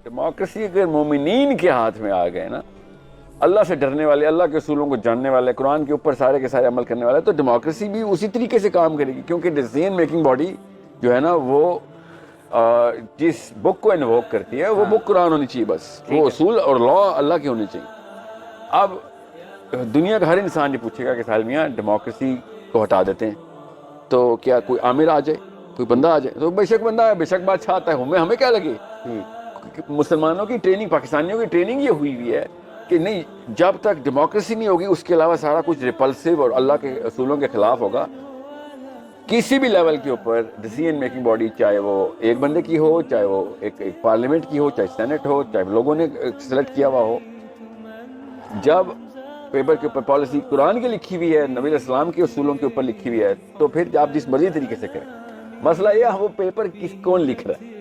Democracy اگر مومنین کے ہاتھ میں آ گئے نا, اللہ سے ڈرنے والے, اللہ کے اصولوں کو جاننے والے, قرآن کے اوپر سارے کے سارے عمل کرنے والے, تو ڈیموکریسی بھی اسی طریقے سے کام کرے گی. کیونکہ ڈیسیژن میکنگ باڈی جو ہے نا وہ جس بک کو انووک کرتی ہے وہ بک قرآن ہونی چاہیے, بس وہ اصول اور لا اللہ کے ہونے چاہیے. اب دنیا کا ہر انسان یہ پوچھے گا کہ ساحل میاں ڈیموکریسی کو ہٹا دیتے ہیں تو کیا کوئی عامر آ جائے, کوئی بندہ آ جائے, تو بے شک بندہ ہے, بے شک بادشاہ آتا ہے, ہمیں کیا لگے. مسلمانوں کی ٹریننگ, پاکستانیوں کی ٹریننگ یہ ہوئی ہے کہ نہیں, جب تک ڈیموکریسی نہیں ہوگی اس کے علاوہ سارا کچھ ریپلسو اور اللہ کے اصولوں کے خلاف ہوگا. کسی بھی لیول کے اوپر ڈیسیژن میکنگ باڈی, چاہے وہ ایک بندے کی ہو, چاہے وہ ایک پارلیمنٹ کی ہو, چاہے سینٹ ہو, چاہے لوگوں نے سلیکٹ کیا ہوا ہو, جب پیپر کے اوپر پالیسی قرآن کی لکھی ہوئی ہے, نبی علیہ السلام کے اصولوں کے اوپر لکھی ہوئی ہے, تو پھر آپ جس مرضی طریقے سے کریں. مسئلہ یہ ہے وہ پیپر کون لکھ رہا ہے.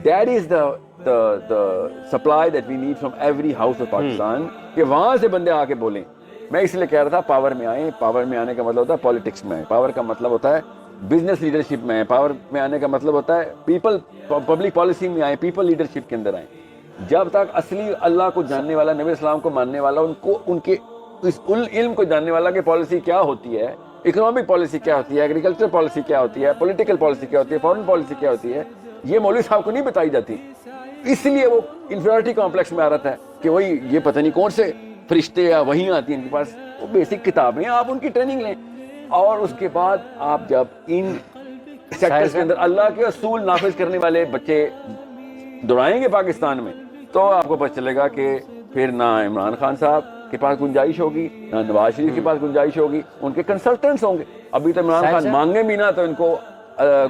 That is the supply that we need from every house of Pakistan, کہ وہاں سے بندے آ کے بولیں. میں اس لیے کہہ رہا تھا پاور میں آئیں. پاور میں آنے کا مطلب ہوتا ہے پالیٹکس میں, پاور کا مطلب ہوتا ہے بزنس لیڈرشپ میں, پاور میں آنے کا مطلب ہوتا ہے پبلک پالیسی میں آئیں, پیپل لیڈرشپ کے اندر آئیں. جب تک اصلی اللہ کو جاننے والا, نبی اسلام کو ماننے والا, ان کے اس علم کو جاننے والا کہ پالیسی کیا ہوتی ہے, اکنامک پالیسی کیا ہوتی ہے, ایگریکلچر پالیسی کیا ہوتی ہے, پولیٹیکل پالیسی کیا ہوتی ہے, فارن پالیسی کیا ہوتی ہے, یہ مولوی صاحب کو نہیں بتائی جاتی. اس لیے وہ انفیریٹی کمپلیکس میں آ رہا ہے کہ وہی یہ پتہ نہیں کون سے فرشتے یا وہیں آتی ہیں ان کے پاس. وہ بیسک کتابیں ہیں, آپ ان کی ٹریننگ لیں, اور اس کے بعد آپ جب ان سیکٹرز کے اندر اللہ کے اصول نافذ کرنے والے بچے دوڑائیں گے پاکستان میں, تو آپ کو پتہ چلے گا کہ پھر نہ عمران خان صاحب کے پاس گنجائش ہوگی, نہ نواز شریف کے پاس گنجائش ہوگی, ان کے کنسلٹنٹس ہوں گے. ابھی تو عمران خان مانگے بھی نہ تو ان کو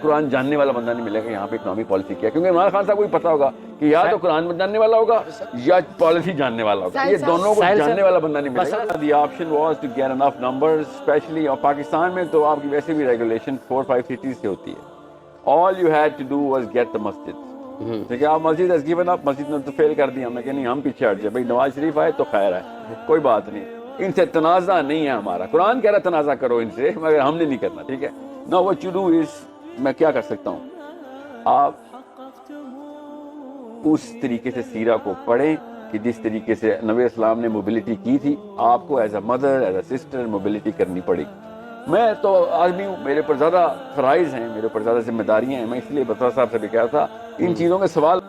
قرآن جاننے والا بندہ نہیں ملے گا یہاں پہ اکنامک پالیسی کیا, کیونکہ عمران خان صاحب کو بھی پتا ہوگا کہ یا تو قرآن جاننے والا ہوگا یا پالیسی جاننے والا ہوگا, یہ دونوں کو جاننے والا بندہ نہیں ملے گا. The option was to get enough numbers, especially اور پاکستان میں تو آپ کی ویسے بھی ریگولیشن 4-5 سٹیز سے ہوتی ہے. All you had to do was get the مسجد. ٹھیک ہے, آپ مسجد ہیز گیون اپ, مسجد نے تو فیل کر دیا, ہمیں کہ نہیں ہم پیچھے ہٹ جائے, بھائی نواز شریف آئے تو خیر ہے, کوئی بات نہیں, ان سے تنازع نہیں ہے ہمارا. قرآن کہہ رہا ہے تنازع کرو ان سے, مگر ہم نے نہیں کرنا. ٹھیک ہے, no what you do is, میں کیا کر سکتا ہوں, آپ اس طریقے سے سیرہ کو پڑھیں کہ جس طریقے سے نبی اسلام نے موبلٹی کی تھی, آپ کو as a mother, as a sister mobility کرنی پڑے گی. میں تو آدمی ہوں, میرے پر زیادہ فرائض ہیں, میرے پر زیادہ ذمہ داریاں ہیں. میں اس لیے بطور صاحب سے بھی کہا تھا ان چیزوں کے سوال